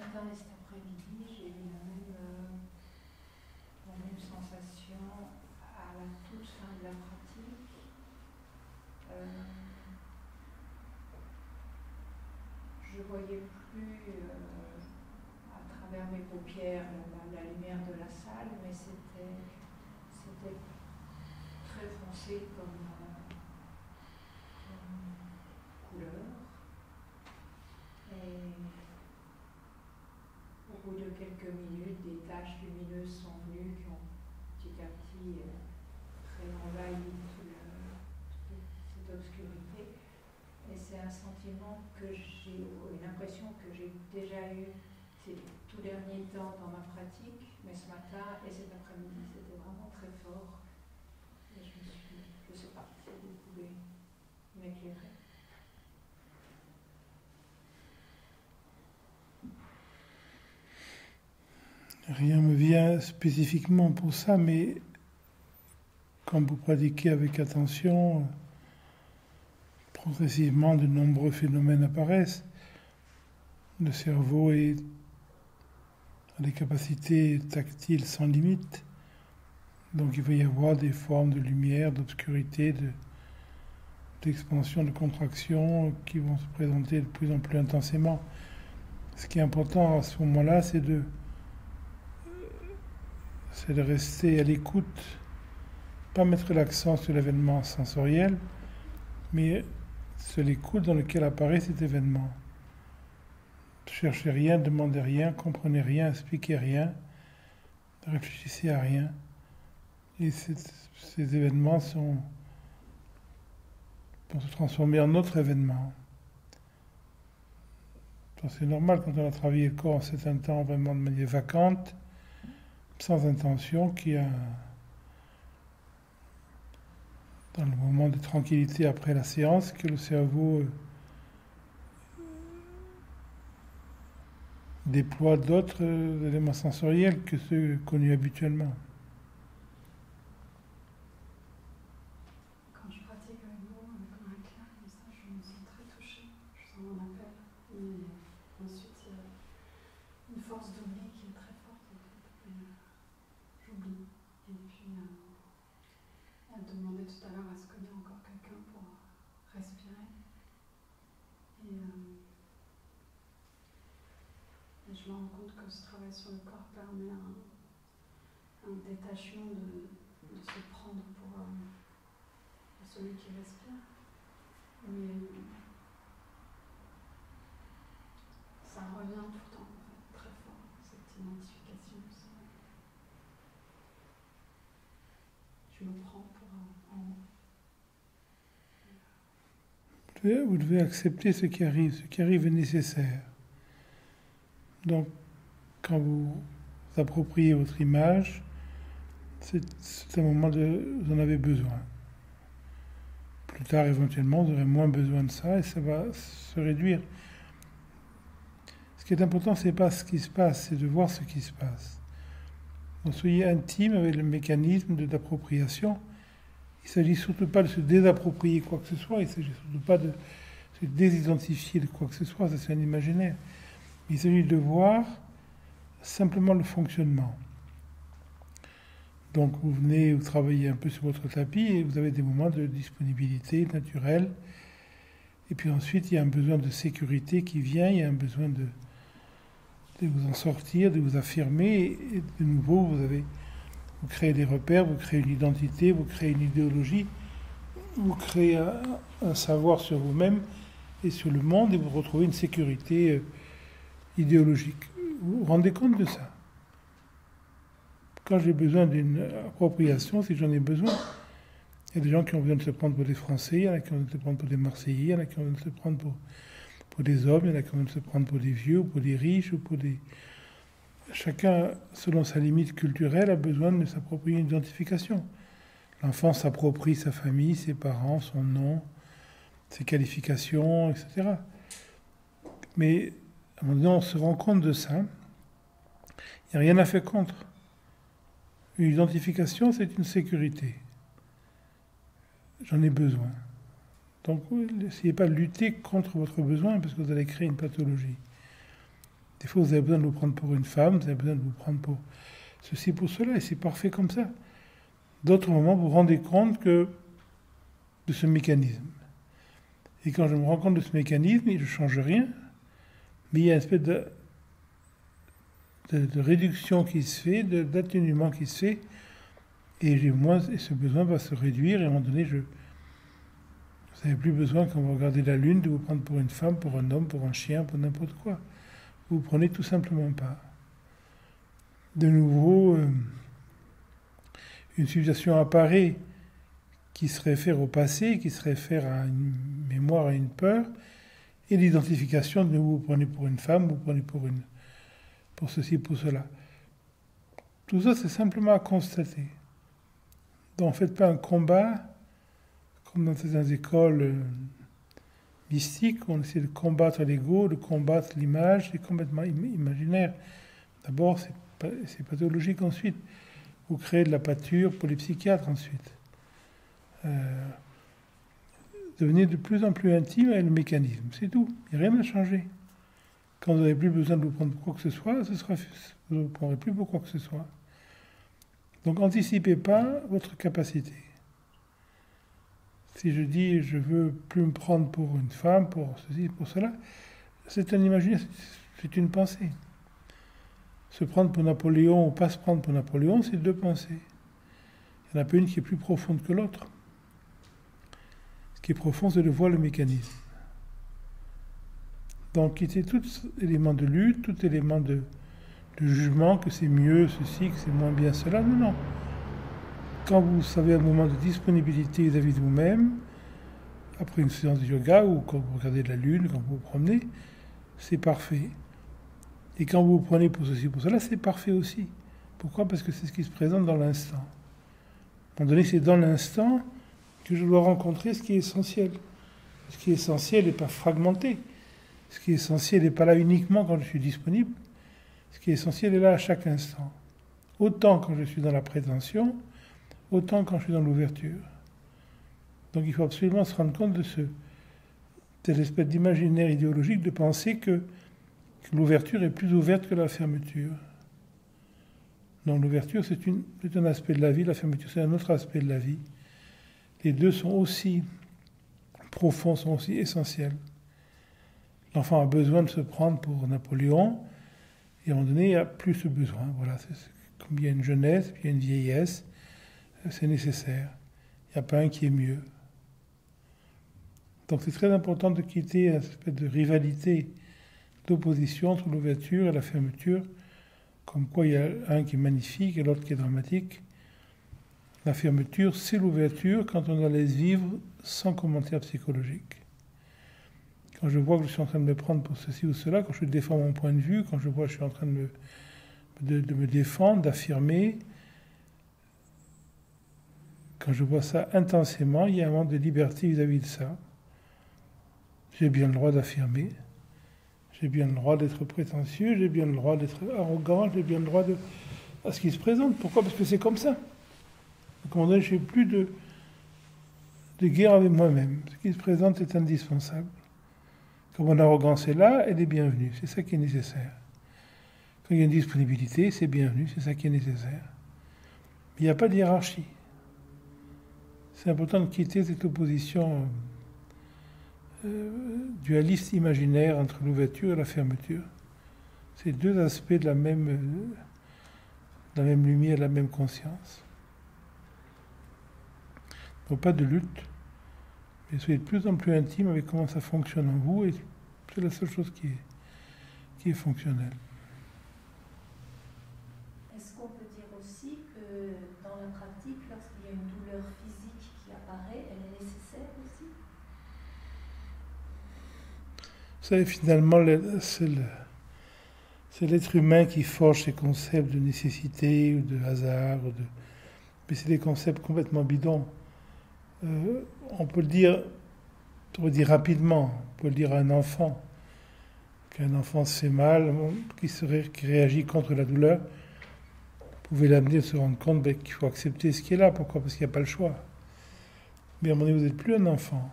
matin et cet après-midi, j'ai eu la même sensation à la toute fin de la pratique. Je voyais plus à travers mes paupières la lumière de la salle, mais c'était très foncé comme couleur. Et au bout de quelques minutes, des taches lumineuses sont venues qui ont petit à petit envahi toute cette obscurité. Et c'est un sentiment que j'ai, une impression que j'ai déjà eu ces tout derniers temps dans ma pratique, mais ce matin et cet après-midi, c'était vraiment très fort. Et je ne sais pas si vous pouvez m'éclairer. Rien ne me vient spécifiquement pour ça, mais quand vous pratiquez avec attention, progressivement de nombreux phénomènes apparaissent. Le cerveau a des capacités tactiles sans limite. Donc il va y avoir des formes de lumière, d'obscurité, d'expansion, de contraction qui vont se présenter de plus en plus intensément. Ce qui est important à ce moment-là, c'est de rester à l'écoute, pas mettre l'accent sur l'événement sensoriel, mais sur l'écoute dans laquelle apparaît cet événement. Ne cherchez rien, ne demandez rien, comprenez rien, expliquez rien, ne réfléchissez à rien. Et ces événements vont se transformer en autre événement. C'est normal quand on a travaillé le corps en certain temps vraiment de manière vacante, sans intention, qu'il y a dans le moment de tranquillité après la séance, que le cerveau déploie d'autres éléments sensoriels que ceux connus habituellement. Quand je pratique avec vous, avec Marie-Claire, comme ça, je me sens très touchée. Je sens mon appel. Mais ensuite, il y a une force d'oubli qui est très forte. En fait. J'oublie. Et puis, elle demandait tout à l'heure est-ce qu'il y a encore quelqu'un pour respirer. Et je me rends compte que ce travail sur le corps permet un détachement de se prendre pour celui qui respire. Mais ça revient tout le temps, en fait, très fort, cette identification. Je me prends pour en haut. Vous devez accepter ce qui arrive. Ce qui arrive est nécessaire. Donc, quand vous appropriez votre image, c'est un moment vous en avez besoin. Plus tard, éventuellement, vous aurez moins besoin de ça et ça va se réduire. Ce qui est important, c'est pas ce qui se passe, c'est de voir ce qui se passe. Donc, soyez intime avec le mécanisme d'appropriation. Il ne s'agit surtout pas de se désapproprier quoi que ce soit, il ne s'agit surtout pas de se désidentifier de quoi que ce soit, ça c'est un imaginaire. Il s'agit de voir simplement le fonctionnement. Donc vous venez, vous travaillez un peu sur votre tapis et vous avez des moments de disponibilité naturelle. Et puis ensuite, il y a un besoin de sécurité qui vient, il y a un besoin de vous en sortir, de vous affirmer. Et de nouveau, vous créez des repères, vous créez une identité, vous créez une idéologie, vous créez un savoir sur vous-même et sur le monde et vous retrouvez une sécurité idéologique. Vous vous rendez compte de ça? Quand j'ai besoin d'une appropriation, si j'en ai besoin, il y a des gens qui ont besoin de se prendre pour des Français, il y en a qui ont besoin de se prendre pour des Marseillais, il y en a qui ont besoin de se prendre pour des hommes, il y en a qui ont besoin de se prendre pour des vieux, ou pour des riches, ou pour des... Chacun, selon sa limite culturelle, a besoin de s'approprier une identification. L'enfant s'approprie sa famille, ses parents, son nom, ses qualifications, etc. Mais à un moment donné, on se rend compte de ça. Il n'y a rien à faire contre. Une identification, c'est une sécurité. J'en ai besoin. Donc, n'essayez pas de lutter contre votre besoin parce que vous allez créer une pathologie. Des fois, vous avez besoin de vous prendre pour une femme, vous avez besoin de vous prendre pour ceci, pour cela, et c'est parfait comme ça. D'autres moments, vous vous rendez compte de ce mécanisme. Et quand je me rends compte de ce mécanisme, je ne change rien, mais il y a une espèce de réduction qui se fait, d'atténuement qui se fait, et ce besoin va se réduire, et à un moment donné, vous n'avez plus besoin, quand vous regardez la Lune, de vous prendre pour une femme, pour un homme, pour un chien, pour n'importe quoi. Vous ne prenez tout simplement pas. De nouveau, une situation apparaît qui se réfère au passé, qui se réfère à une mémoire, à une peur, et l'identification de vous prenez pour une femme, vous prenez pour ceci, pour cela. Tout ça, c'est simplement à constater. Donc, faites pas un combat, comme dans certaines écoles mystiques, où on essaie de combattre l'ego, de combattre l'image, c'est complètement imaginaire. D'abord, c'est pathologique ensuite. Vous créez de la pâture pour les psychiatres ensuite. Devenez de plus en plus intime avec le mécanisme, c'est tout. Il n'y a rien à changer. Quand vous n'avez plus besoin de vous prendre pour quoi que ce soit, vous ne prendrez plus pour quoi que ce soit. Donc, anticipez pas votre capacité. Si je dis je veux plus me prendre pour une femme, pour ceci, pour cela, c'est un imaginaire, c'est une pensée. Se prendre pour Napoléon ou pas se prendre pour Napoléon, c'est deux pensées. Il n'y en a pas une qui est plus profonde que l'autre. Ce qui est profond, c'est de voir le mécanisme. Donc, quitter tout élément de lutte, tout élément de jugement, que c'est mieux ceci, que c'est moins bien cela. Non, non. Quand vous savez un moment de disponibilité vis-à-vis de vous-même, après une séance de yoga ou quand vous regardez la lune, quand vous vous promenez, c'est parfait. Et quand vous vous prenez pour ceci, pour cela, c'est parfait aussi. Pourquoi ? Parce que c'est ce qui se présente dans l'instant. À un moment donné, c'est dans l'instant que je dois rencontrer ce qui est essentiel. Ce qui est essentiel n'est pas fragmenté. Ce qui est essentiel n'est pas là uniquement quand je suis disponible. Ce qui est essentiel est là à chaque instant. Autant quand je suis dans la prétention, autant quand je suis dans l'ouverture. Donc il faut absolument se rendre compte de cette espèce d'imaginaire idéologique de penser que l'ouverture est plus ouverte que la fermeture. Non, l'ouverture c'est un aspect de la vie, la fermeture c'est un autre aspect de la vie. Les deux sont aussi profonds, sont aussi essentiels. L'enfant a besoin de se prendre pour Napoléon, et à un moment donné, il n'y a plus ce besoin. Voilà, comme il y a une jeunesse, puis il y a une vieillesse, c'est nécessaire. Il n'y a pas un qui est mieux. Donc c'est très important de quitter une espèce de rivalité, d'opposition entre l'ouverture et la fermeture, comme quoi il y a un qui est magnifique et l'autre qui est dramatique. La fermeture, c'est l'ouverture quand on la laisse vivre sans commentaire psychologique. Quand je vois que je suis en train de me prendre pour ceci ou cela, quand je défends mon point de vue, quand je vois que je suis en train de me défendre, d'affirmer, quand je vois ça intensément, il y a un moment de liberté vis-à-vis de ça. J'ai bien le droit d'affirmer, j'ai bien le droit d'être prétentieux, j'ai bien le droit d'être arrogant, j'ai bien le droit à ce qui se présente. Pourquoi ? Parce que c'est comme ça. Donc, à un moment donné, je n'ai plus de guerre avec moi-même. Ce qui se présente est indispensable. Quand mon arrogance est là, elle est bienvenue. C'est ça qui est nécessaire. Quand il y a une disponibilité, c'est bienvenu. C'est ça qui est nécessaire. Mais il n'y a pas de hiérarchie. C'est important de quitter cette opposition dualiste imaginaire entre l'ouverture et la fermeture. C'est deux aspects de la même lumière, de la même conscience. Donc pas de lutte. Mais soyez de plus en plus intime avec comment ça fonctionne en vous, et c'est la seule chose qui est fonctionnelle. Est-ce qu'on peut dire aussi que dans la pratique, lorsqu'il y a une douleur physique qui apparaît, elle est nécessaire aussi ? Vous savez, finalement, c'est l'être humain qui forge ces concepts de nécessité ou de hasard, mais c'est des concepts complètement bidons. On peut le dire rapidement, on peut le dire à un enfant, qu'un enfant se fait mal, qui réagit contre la douleur. Vous pouvez l'amener à se rendre compte qu'il faut accepter ce qui est là. Pourquoi ? Parce qu'il n'y a pas le choix. Mais à un moment donné, vous n'êtes plus un enfant.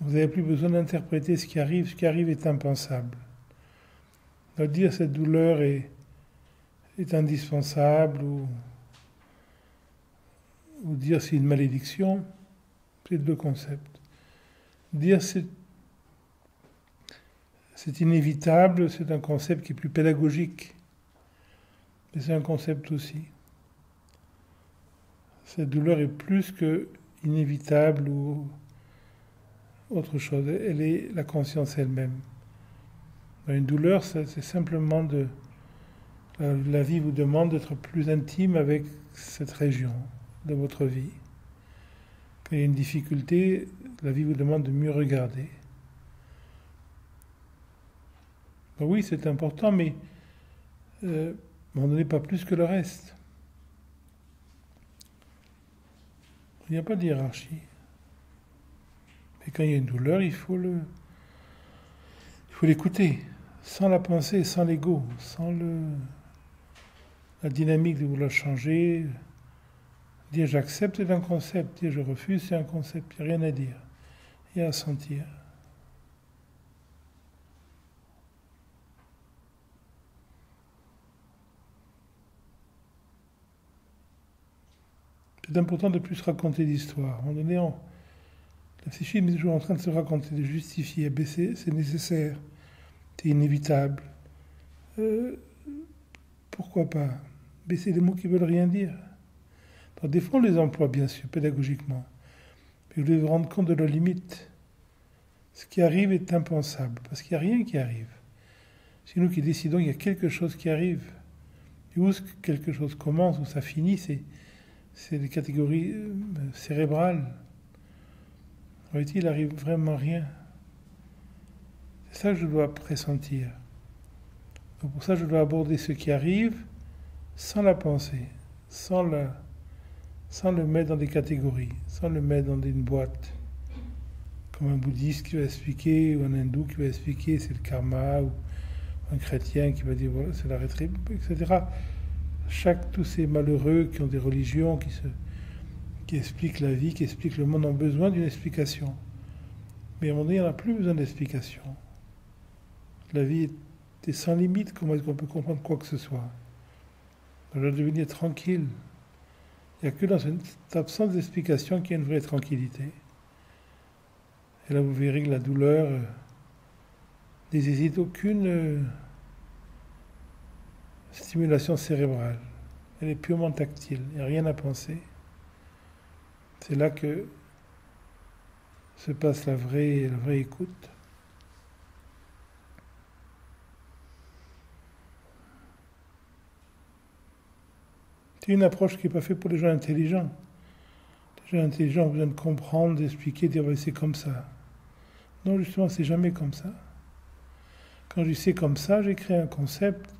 Vous n'avez plus besoin d'interpréter ce qui arrive. Ce qui arrive est impensable. Donc dire cette douleur est indispensable ou dire c'est une malédiction, c'est deux concepts. Dire c'est inévitable, c'est un concept qui est plus pédagogique, mais c'est un concept aussi. Cette douleur est plus que inévitable ou autre chose. Elle est la conscience elle-même. Une douleur, c'est simplement la vie vous demande d'être plus intime avec cette région de votre vie. Quand il y a une difficulté, la vie vous demande de mieux regarder. Ben oui, c'est important, mais on n'en est pas plus que le reste. Il n'y a pas de hiérarchie. Mais quand il y a une douleur, il faut l'écouter, sans la pensée, sans l'ego, sans la dynamique de vouloir changer. Dire j'accepte c'est un concept, dire je refuse c'est un concept, il n'y a rien à dire, il y a à sentir. C'est important de plus raconter d'histoires. À un moment donné, la psychisme est toujours en train de se raconter, de justifier. C'est nécessaire, c'est inévitable. Pourquoi pas? Mais c'est des mots qui ne veulent rien dire. Alors, des fois, on les emploie, bien sûr, pédagogiquement. Mais vous devez vous rendre compte de leurs limites. Ce qui arrive est impensable, parce qu'il n'y a rien qui arrive. C'est nous qui décidons qu'il y a quelque chose qui arrive. Et où quelque chose commence, où ça finit, c'est des catégories cérébrales. En réalité, il n'arrive vraiment rien. C'est ça que je dois pressentir. Donc pour ça, je dois aborder ce qui arrive sans la penser, sans le mettre dans des catégories, sans le mettre dans une boîte. Comme un bouddhiste qui va expliquer, ou un hindou qui va expliquer c'est le karma, ou un chrétien qui va dire voilà, c'est la rétribution, etc. Tous ces malheureux qui ont des religions, qui expliquent la vie, qui expliquent le monde, ont besoin d'une explication. Mais à un moment donné, il n'y en a plus besoin d'explication. La vie est sans limite, comment est-ce qu'on peut comprendre quoi que ce soit? On doit devenir tranquille. Il n'y a que dans cette absence d'explication qu'il y a une vraie tranquillité. Et là, vous verrez que la douleur nécessite aucune stimulation cérébrale. Elle est purement tactile, il n'y a rien à penser. C'est là que se passe la vraie écoute. C'est une approche qui n'est pas faite pour les gens intelligents. Les gens intelligents ont besoin de comprendre, d'expliquer, de dire c'est comme ça. Non, justement, c'est jamais comme ça. Quand je dis c'est comme ça, j'ai créé un concept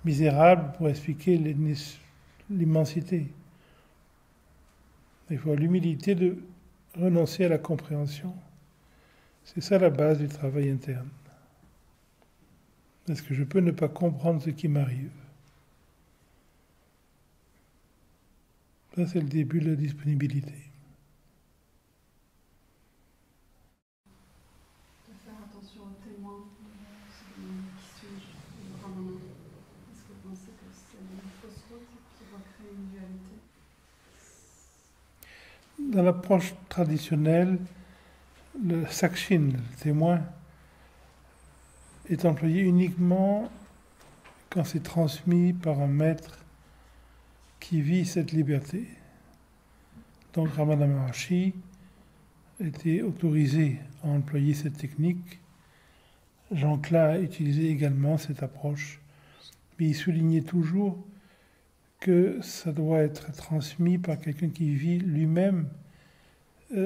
misérable pour expliquer l'immensité. Il faut l'humilité de renoncer à la compréhension. C'est ça la base du travail interne. Est-ce que je peux ne pas comprendre ce qui m'arrive? Ça, c'est le début de la disponibilité. De faire attention aux témoins, qui suis-je, le grand moment. Est-ce que vous pensez que c'est une fausse route qui va créer une dualité? Dans l'approche traditionnelle, le sakshin, le témoin, est employé uniquement quand c'est transmis par un maître qui vit cette liberté. Donc Ramana Maharshi était autorisé à employer cette technique. Jean Clare a utilisé également cette approche, mais il soulignait toujours que ça doit être transmis par quelqu'un qui vit lui-même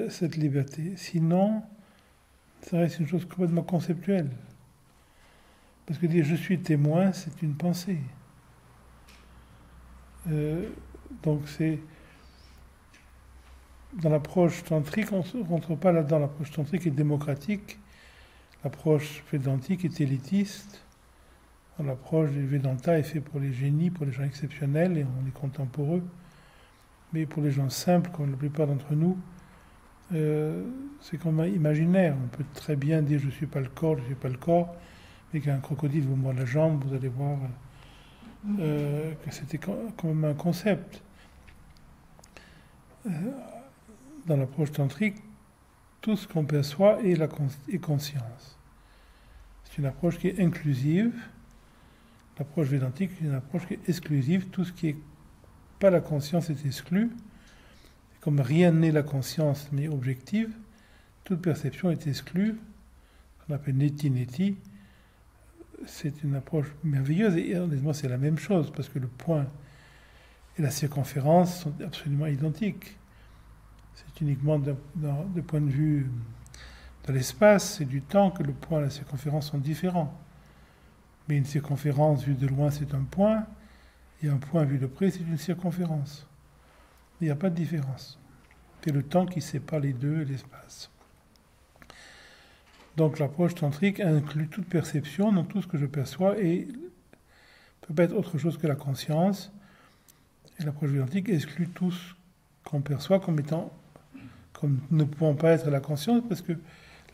cette liberté. Sinon, ça reste une chose complètement conceptuelle. Parce que dire « je suis témoin », c'est une pensée. Donc c'est... Dans l'approche tantrique, on ne rentre pas là-dedans. L'approche tantrique est démocratique. L'approche védantique est élitiste. L'approche du Vedanta est faite pour les génies, pour les gens exceptionnels, et on est content pour eux. Mais pour les gens simples, comme la plupart d'entre nous, c'est comme imaginaire. On peut très bien dire « je ne suis pas le corps, je ne suis pas le corps », mais qu'un crocodile vous mord la jambe, vous allez voir que c'était quand même un concept. Dans l'approche tantrique, tout ce qu'on perçoit est conscience. C'est une approche qui est inclusive. L'approche védantique est une approche qui est exclusive. Tout ce qui n'est pas la conscience est exclu. Comme rien n'est la conscience mais objective, toute perception est exclue. On appelle neti-neti. C'est une approche merveilleuse et honnêtement c'est la même chose parce que le point et la circonférence sont absolument identiques. C'est uniquement de point de vue de l'espace et du temps que le point et la circonférence sont différents. Mais une circonférence vue de loin c'est un point et un point vu de près c'est une circonférence. Il n'y a pas de différence. C'est le temps qui sépare les deux et l'espace. Donc l'approche tantrique inclut toute perception, donc tout ce que je perçois et ne peut pas être autre chose que la conscience. Et l'approche védantique exclut tout ce qu'on perçoit comme ne pouvant pas être la conscience, parce que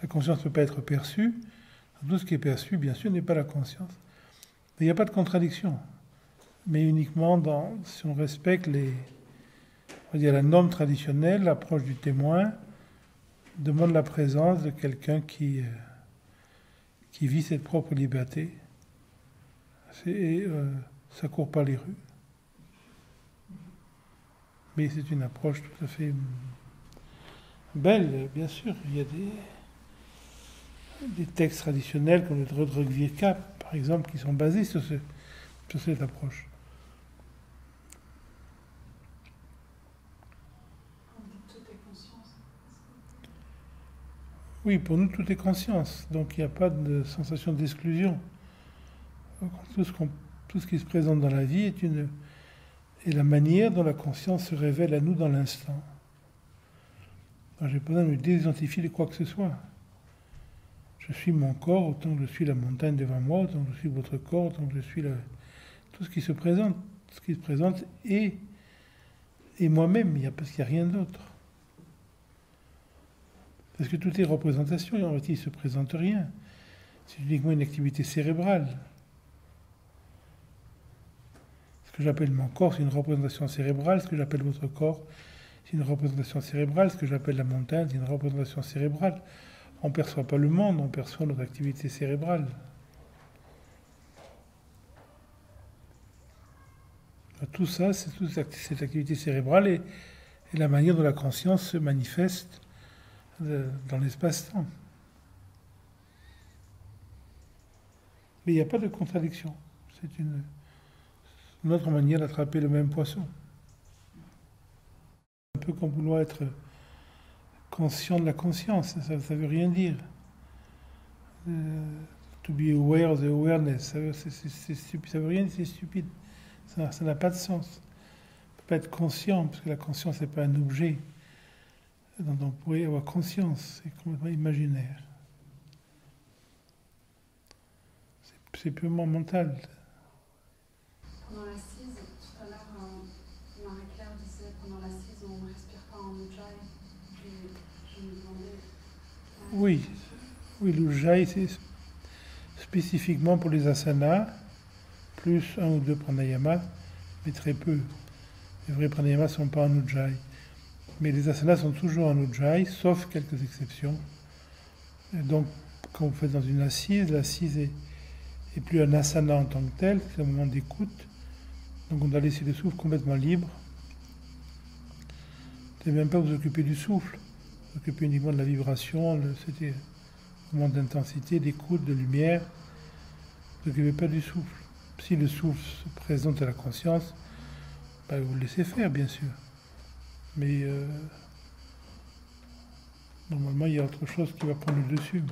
la conscience ne peut pas être perçue. Tout ce qui est perçu, bien sûr, n'est pas la conscience. Mais il n'y a pas de contradiction. Mais uniquement si on respecte on va dire la norme traditionnelle, l'approche du témoin demande la présence de quelqu'un qui vit cette propre liberté. Ça court pas les rues. Mais c'est une approche tout à fait belle, bien sûr. Il y a des textes traditionnels comme le Drodrog Virka, par exemple, qui sont basés sur cette approche. Oui, pour nous, tout est conscience. Donc, il n'y a pas de sensation d'exclusion. Tout ce qui se présente dans la vie est la manière dont la conscience se révèle à nous dans l'instant. Alors, j'ai pas besoin de me désidentifier de quoi que ce soit. Je suis mon corps, autant que je suis la montagne devant moi, autant que je suis votre corps, autant que je suis tout ce qui se présente. Ce qui se présente est moi-même, parce qu'il n'y a rien d'autre. Parce que tout est représentation, et en fait, il ne se présente rien. C'est uniquement une activité cérébrale. Ce que j'appelle mon corps, c'est une représentation cérébrale. Ce que j'appelle votre corps, c'est une représentation cérébrale. Ce que j'appelle la montagne, c'est une représentation cérébrale. On ne perçoit pas le monde, on perçoit notre activité cérébrale. Tout ça, c'est toute cette activité cérébrale et la manière dont la conscience se manifeste dans l'espace-temps. Mais il n'y a pas de contradiction. C'est une autre manière d'attraper le même poisson. Un peu comme vouloir être conscient de la conscience, ça ne veut rien dire. To be aware of the awareness, c'est stupide, ça veut rien dire, c'est stupide. Ça n'a pas de sens. On ne peut pas être conscient, parce que la conscience n'est pas un objet dont on pourrait avoir conscience, c'est complètement imaginaire. C'est purement mental. Pendant l'assise, tout à l'heure, Marie-Claire disait pendant l'assise, on ne respire pas en ujjayi. Je me demandais. Oui, l'ujjayi, c'est spécifiquement pour les asanas, plus un ou deux pranayamas, mais très peu. Les vrais pranayamas ne sont pas en ujjayi. Mais les asanas sont toujours en ujjayi, sauf quelques exceptions. Et donc, quand vous faites dans une assise, l'assise est plus un asana en tant que tel, c'est un moment d'écoute. Donc on doit laisser le souffle complètement libre. Vous n'avez même pas vous occuper du souffle, vous occupez uniquement de la vibration, c'était un moment d'intensité, d'écoute, de lumière. Vous n'occupez pas du souffle. Si le souffle se présente à la conscience, vous le laissez faire, bien sûr. Mais normalement, il y a autre chose qui va prendre le dessus.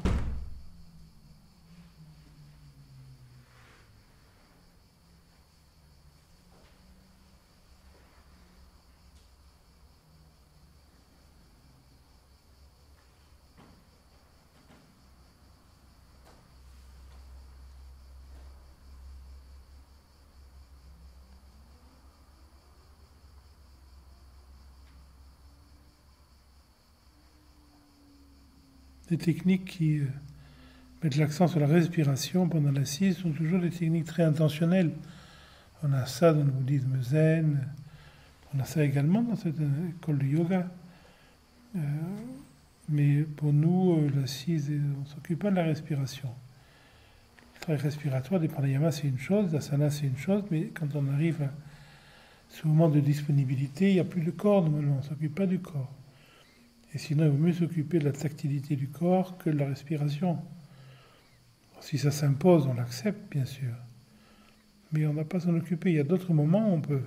Des techniques qui Mettre l'accent sur la respiration pendant l'assise sont toujours des techniques très intentionnelles. On a ça dans le bouddhisme zen, on a ça également dans cette école de yoga. Mais pour nous, l'assise, on ne s'occupe pas de la respiration. Le travail respiratoire, des pranayama, c'est une chose, l'asana, c'est une chose, mais quand on arrive à ce moment de disponibilité, il n'y a plus de corps, normalement, on ne s'occupe pas du corps. Et sinon, il vaut mieux s'occuper de la tactilité du corps que de la respiration. Si ça s'impose, on l'accepte, bien sûr. Mais on n'a pas à s'en occuper. Il y a d'autres moments où on peut,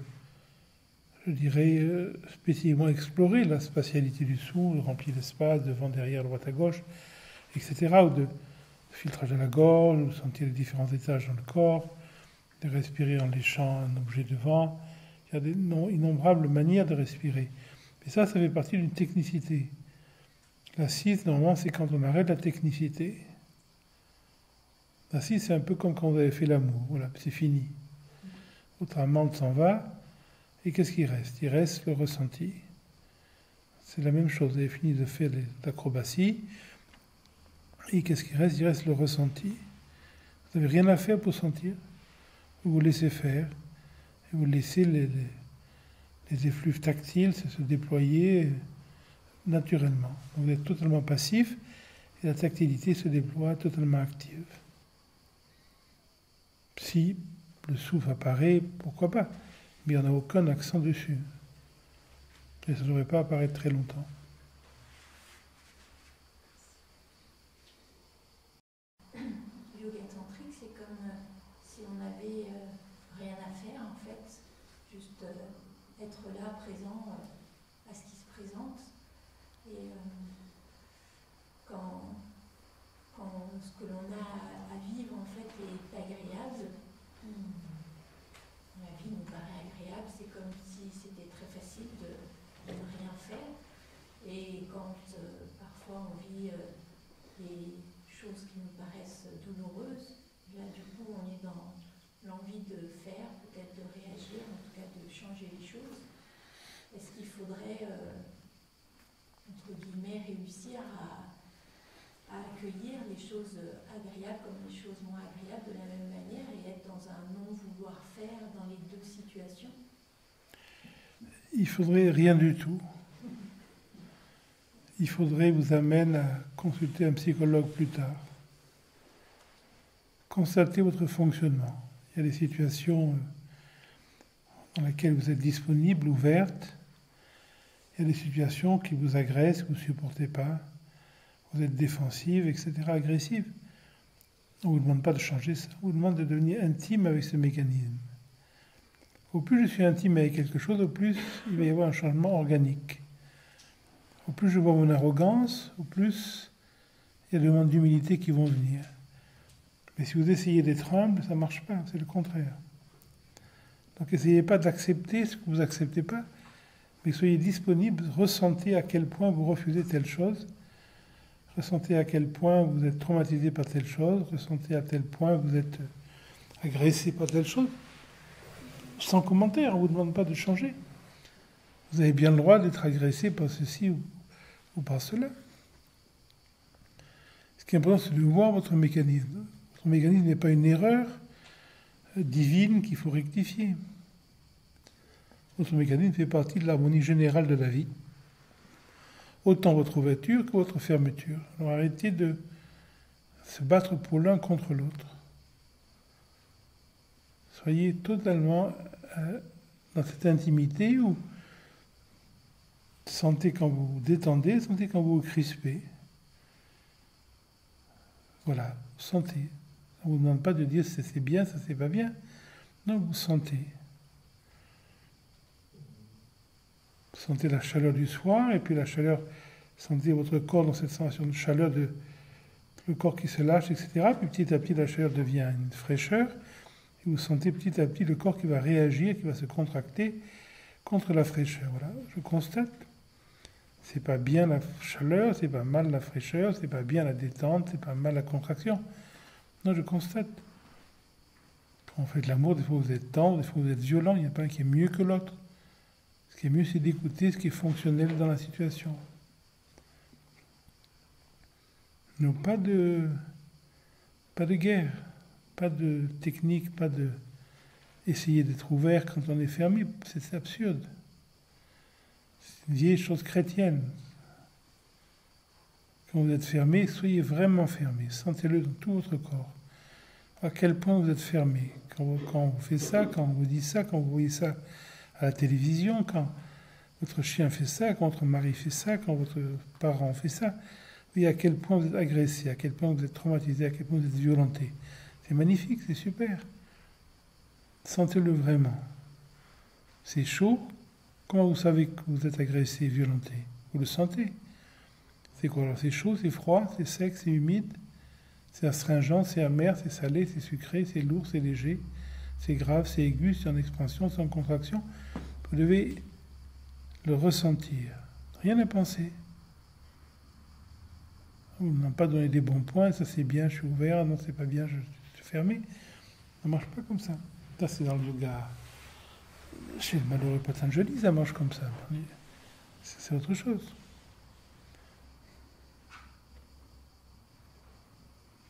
je dirais, spécifiquement explorer la spatialité du son, remplir l'espace devant, derrière, droite à gauche, etc. Ou de filtrage à la gorge, de sentir les différents étages dans le corps, de respirer en léchant un objet devant. Il y a innombrables manières de respirer. Mais ça fait partie d'une technicité. L'assise, normalement, c'est quand on arrête la technicité. L'assise, c'est un peu comme quand vous avez fait l'amour. Voilà, c'est fini. Votre amante s'en va. Et qu'est-ce qui reste? Il reste le ressenti. C'est la même chose. Vous avez fini de faire l'acrobatie. Et qu'est-ce qui reste? Il reste le ressenti. Vous n'avez rien à faire pour sentir. Vous vous laissez faire. Et vous laissez les effluves tactiles se déployer naturellement. Vous êtes totalement passif et la tactilité se déploie totalement active. Si le souffle apparaît, pourquoi pas? Mais il n'y en a aucun accent dessus. Et ça ne devrait pas apparaître très longtemps. Le yoga tantrique, c'est comme si on n'avait rien à faire en fait, juste être là, présent à ce qui se présente. Et quand ce que l'on a à vivre en fait est agréable, la vie nous paraît agréable, c'est comme si c'était très facile de ne rien faire. Et quand parfois on vit des choses qui nous paraissent douloureuses, là du coup on est dans l'envie de faire, peut-être de réagir, en tout cas de changer les choses. Est-ce qu'il faudrait, entre guillemets, réussir à accueillir les choses agréables comme les choses moins agréables de la même manière et être dans un non-vouloir-faire dans les deux situations? Il faudrait rien du tout. Il faudrait vous amener à consulter un psychologue plus tard. Constatez votre fonctionnement. Il y a des situations dans lesquelles vous êtes disponible, ouverte. Il y a des situations qui vous agressent, que vous ne supportez pas. Vous êtes défensive, etc., agressive. On ne vous demande pas de changer ça. On vous demande de devenir intime avec ce mécanisme. Au plus je suis intime avec quelque chose, au plus il va y avoir un changement organique. Au plus je vois mon arrogance, au plus il y a des moments d'humilité qui vont venir. Mais si vous essayez d'être humble, ça ne marche pas, c'est le contraire. Donc essayez pas d'accepter ce que vous n'acceptez pas, mais soyez disponible, ressentez à quel point vous refusez telle chose, ressentez à quel point vous êtes traumatisé par telle chose, ressentez à tel point vous êtes agressé par telle chose. Sans commentaire, on ne vous demande pas de changer. Vous avez bien le droit d'être agressé par ceci ou par cela. Ce qui est important, c'est de voir votre mécanisme. Votre mécanisme n'est pas une erreur divine qu'il faut rectifier. Votre mécanisme fait partie de l'harmonie générale de la vie. Autant votre ouverture que votre fermeture. Alors arrêtez de se battre pour l'un contre l'autre. Soyez totalement dans cette intimité où sentez quand vous vous détendez, sentez quand vous vous crispez. Voilà, sentez. On ne vous demande pas de dire ça c'est bien, ça c'est pas bien. Non, vous sentez. Vous sentez la chaleur du soir et puis la chaleur, sentez votre corps dans cette sensation de chaleur, le corps qui se lâche, etc. Puis petit à petit la chaleur devient une fraîcheur. Et vous sentez petit à petit le corps qui va réagir, qui va se contracter contre la fraîcheur. Voilà, je constate. C'est pas bien la chaleur, c'est pas mal la fraîcheur, c'est pas bien la détente, c'est pas mal la contraction. Non, je constate. Quand on fait de l'amour, des fois vous êtes tendre, des fois vous êtes violent, il n'y a pas un qui est mieux que l'autre. Ce qui est mieux, c'est d'écouter ce qui est fonctionnel dans la situation. Non, pas de Pas de guerre, pas de technique, pas de essayer d'être ouvert quand on est fermé. C'est absurde. C'est une vieille chose chrétienne. Quand vous êtes fermé, soyez vraiment fermé. Sentez-le dans tout votre corps. À quel point vous êtes fermé. Quand on vous fait ça, quand on vous dit ça, quand vous voyez ça à la télévision, quand votre chien fait ça, quand votre mari fait ça, quand votre parent fait ça, voyez à quel point vous êtes agressé, à quel point vous êtes traumatisé, à quel point vous êtes violenté. C'est magnifique, c'est super. Sentez-le vraiment. C'est chaud. Comment vous savez que vous êtes agressé, violenté? Vous le sentez. C'est quoi alors? C'est chaud, c'est froid, c'est sec, c'est humide, c'est astringent, c'est amer, c'est salé, c'est sucré, c'est lourd, c'est léger, c'est grave, c'est aigu, c'est en expansion, c'est en contraction. Vous devez le ressentir. Rien à penser. Vous n'avez pas donné des bons points, ça c'est bien, je suis ouvert, non c'est pas bien, je suis fermé. Ça marche pas comme ça. Ça c'est dans le yoga. Chez le malheureux Patanjali, ça marche comme ça. C'est autre chose.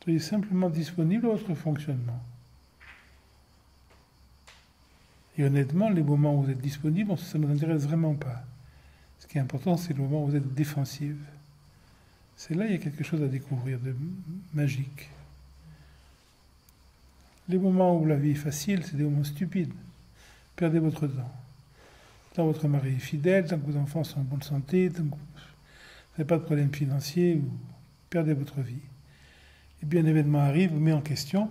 Soyez simplement disponible à votre fonctionnement. Et honnêtement, les moments où vous êtes disponible, ça ne nous intéresse vraiment pas. Ce qui est important, c'est le moment où vous êtes défensive. C'est là qu'il y a quelque chose à découvrir de magique. Les moments où la vie est facile, c'est des moments stupides. Perdez votre temps. Tant votre mari est fidèle, tant que vos enfants sont en bonne santé, tant que vous n'avez pas de problème financier, vous perdez votre vie. Et bien un événement arrive, vous met en question.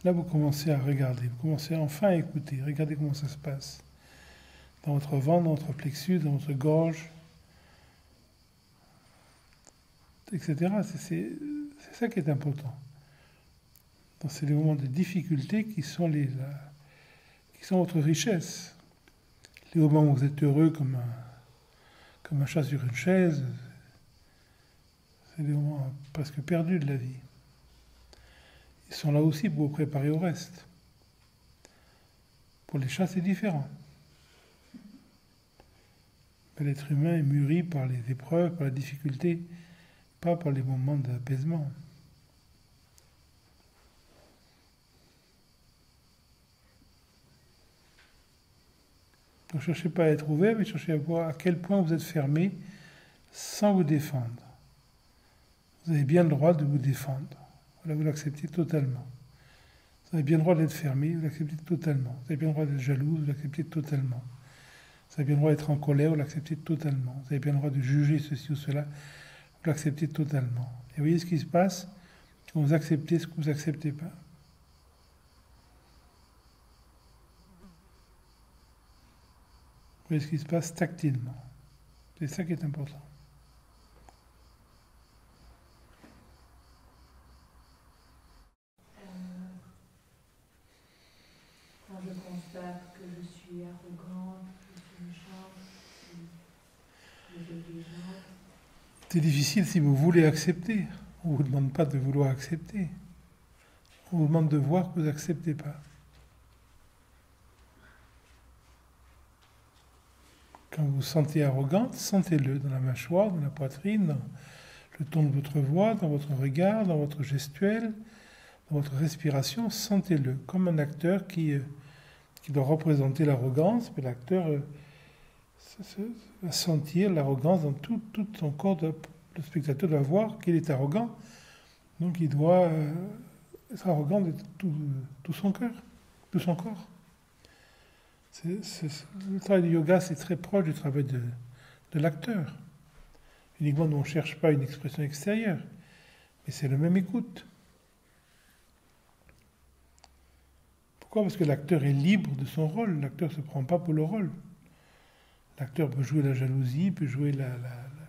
Là, vous commencez à regarder, vous commencez enfin à écouter. Regardez comment ça se passe. Dans votre ventre, dans votre plexus, dans votre gorge, etc. C'est ça qui est important. Donc, c'est les moments de difficulté qui sont votre richesse. Les moments où vous êtes heureux comme un chat sur une chaise, c'est des moments presque perdus de la vie. Ils sont là aussi pour vous préparer au reste. Pour les chats, c'est différent. Mais l'être humain est mûri par les épreuves, par la difficulté, pas par les moments d'apaisement. Ne cherchez pas à être ouvert, mais cherchez à voir à quel point vous êtes fermé sans vous défendre. Vous avez bien le droit de vous défendre. Voilà, vous l'acceptez totalement. Vous avez bien le droit d'être fermé, vous l'acceptez totalement. Vous avez bien le droit d'être jaloux, vous l'acceptez totalement. Vous avez bien le droit d'être en colère, vous l'acceptez totalement. Vous avez bien le droit de juger ceci ou cela, vous l'acceptez totalement. Et vous voyez ce qui se passe quand vous acceptez ce que vous n'acceptez pas. Vous voyez ce qui se passe tactilement. C'est ça qui est important. Quand je constate que je suis arrogante, que je suis méchante, que je suis négligente. C'est difficile si vous voulez accepter. On ne vous demande pas de vouloir accepter. On vous demande de voir que vous n'acceptez pas. Quand vous vous sentez arrogante, sentez-le dans la mâchoire, dans la poitrine, dans le ton de votre voix, dans votre regard, dans votre gestuelle, dans votre respiration. Sentez-le comme un acteur qui doit représenter l'arrogance, mais l'acteur va sentir l'arrogance dans tout son corps. Le spectateur doit voir qu'il est arrogant, donc il doit être arrogant de tout son cœur, de son corps. Le travail du yoga, c'est très proche du travail de l'acteur. Uniquement, nous, on ne cherche pas une expression extérieure, mais c'est la même écoute. Pourquoi? Parce que l'acteur est libre de son rôle. L'acteur ne se prend pas pour le rôle. L'acteur peut jouer la jalousie, il peut jouer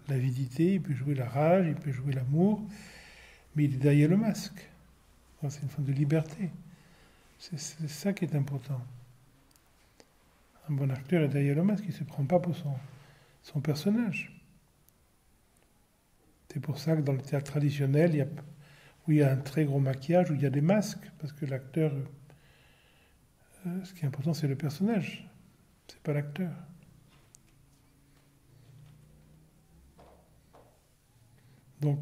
l'avidité, il peut jouer la rage, il peut jouer l'amour, mais il est derrière le masque. C'est une forme de liberté. C'est ça qui est important. Un bon acteur est derrière le masque, il ne se prend pas pour son personnage. C'est pour ça que dans le théâtre traditionnel, où il y a un très gros maquillage, où il y a des masques, parce que l'acteur, ce qui est important, c'est le personnage, c'est pas l'acteur. Donc,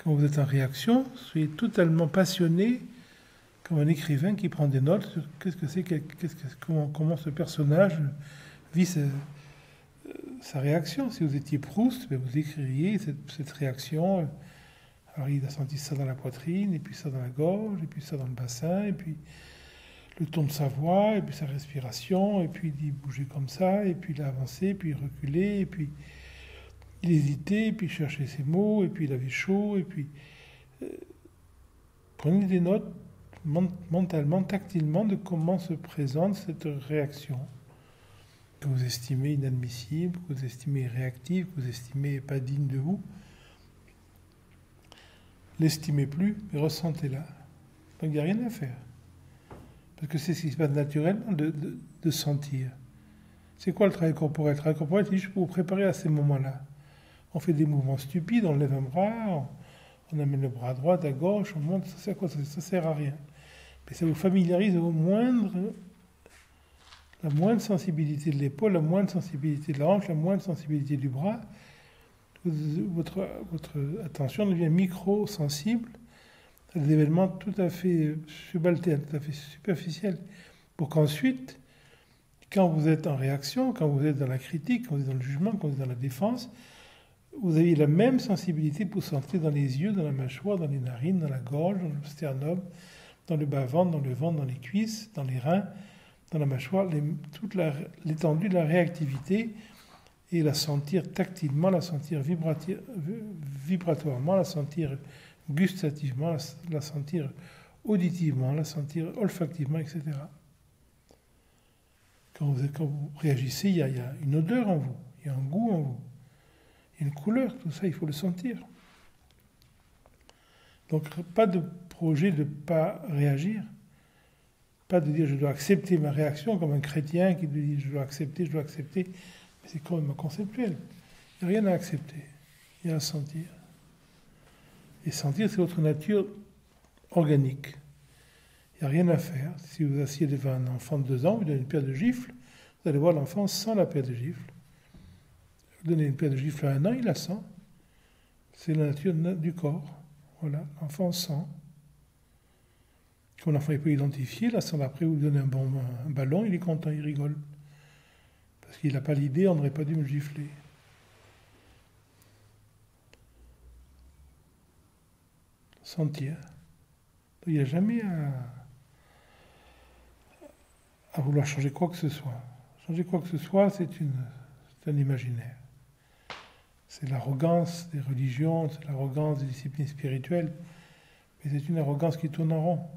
Quand vous êtes en réaction, soyez totalement passionné, comme un écrivain qui prend des notes sur comment ce personnage vit sa réaction. Si vous étiez Proust, vous écririez cette réaction. Alors il a senti ça dans la poitrine, et puis ça dans la gorge, et puis ça dans le bassin, et puis le ton de sa voix, et puis sa respiration, et puis il bougeait comme ça, et puis il a avancé, puis il reculait, et puis il hésitait, et puis il cherchait ses mots, et puis il avait chaud, et puis prenez des notes mentalement, tactilement, de comment se présente cette réaction que vous estimez inadmissible, que vous estimez réactive, que vous estimez pas digne de vous. L'estimez plus, mais ressentez-la. Donc il n'y a rien à faire. Parce que c'est ce qui se passe naturellement de sentir. C'est quoi le travail corporel? Le travail corporel, c'est juste pour vous préparer à ces moments-là. On fait des mouvements stupides, on lève un bras, on amène le bras à droite, à gauche, on monte, ça sert à quoi? Ça sert à rien. Mais ça vous familiarise la moindre sensibilité de l'épaule, la moindre sensibilité de la hanche, la moindre sensibilité du bras. Votre attention devient micro-sensible à des événements tout à fait subalternes, tout à fait superficiels, pour qu'ensuite, quand vous êtes en réaction, quand vous êtes dans la critique, quand vous êtes dans le jugement, quand vous êtes dans la défense, vous avez la même sensibilité pour sentir dans les yeux, dans la mâchoire, dans les narines, dans la gorge, dans le sternum, dans le bas-ventre, dans le ventre, dans les cuisses, dans les reins, dans la mâchoire, toute l'étendue de la réactivité, et la sentir tactilement, la sentir vibratoirement, la sentir gustativement, la sentir auditivement, la sentir olfactivement, etc. Quand vous réagissez, il y a une odeur en vous, il y a un goût en vous, il y a une couleur, tout ça, il faut le sentir. Donc, pas de projet de ne pas réagir, pas de dire je dois accepter ma réaction comme un chrétien qui dit je dois accepter, mais c'est quand même conceptuel. Il n'y a rien à accepter, il y a à sentir. Et sentir, c'est votre nature organique. Il n'y a rien à faire. Si vous asseyez devant un enfant de 2 ans, vous donnez une paire de gifles, vous allez voir l'enfant sans la paire de gifles. Vous donnez une paire de gifles à 1 an, il la sent. C'est la nature du corps. Voilà, l'enfant sent. Quand l'enfant n'est pas identifié, la sent après, vous lui donnez un ballon, il est content, il rigole. Parce qu'il n'a pas l'idée, on n'aurait pas dû me gifler. Sentir. Donc, il n'y a jamais à vouloir changer quoi que ce soit. Changer quoi que ce soit, c'est un imaginaire. C'est l'arrogance des religions, c'est l'arrogance des disciplines spirituelles, mais c'est une arrogance qui tourne en rond.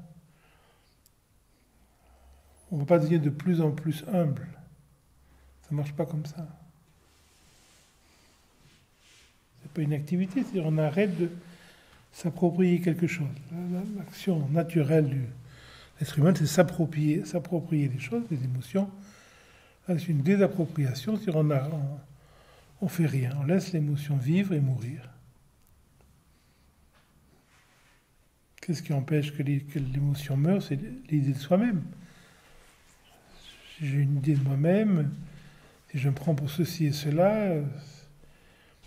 On ne va pas devenir de plus en plus humble. Ça ne marche pas comme ça. Ce n'est pas une activité, c'est-à-dire on arrête de s'approprier quelque chose. L'action naturelle de l'être humain, c'est s'approprier les choses, les émotions. Là, c'est une désappropriation, c'est-à-dire on fait rien, on laisse l'émotion vivre et mourir. Qu'est-ce qui empêche que l'émotion meure? C'est l'idée de soi-même. Si j'ai une idée de moi-même, si je me prends pour ceci et cela,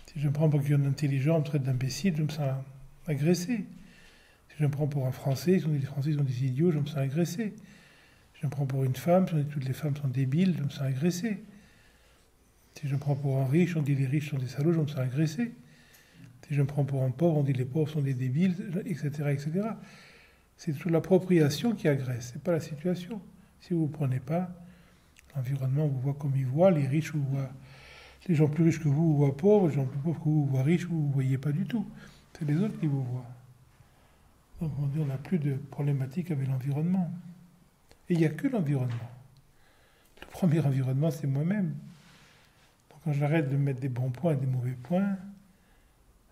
si je me prends pour quelqu'un d'intelligent, on me traite d'imbécile, je me sens agressé. Si je me prends pour un Français, les Français sont des idiots, je me sens agressé. Si je me prends pour une femme, si on dit que toutes les femmes sont débiles, je me sens agressé. Si je me prends pour un riche, on dit les riches sont des salauds, je me sens agressé. Si je me prends pour un pauvre, on dit les pauvres sont des débiles, etc., etc. C'est toute l'appropriation qui agresse, c'est pas la situation. Si vous ne prenez pas, l'environnement vous voit comme il voit, les riches vous voient, les gens plus riches que vous voient pauvres, les gens plus pauvres que vous voient riches, vous ne voyez pas du tout. C'est les autres qui vous voient. Donc on n'a plus de problématique avec l'environnement. Et il n'y a que l'environnement. Le premier environnement, c'est moi-même. Donc quand j'arrête de mettre des bons points et des mauvais points,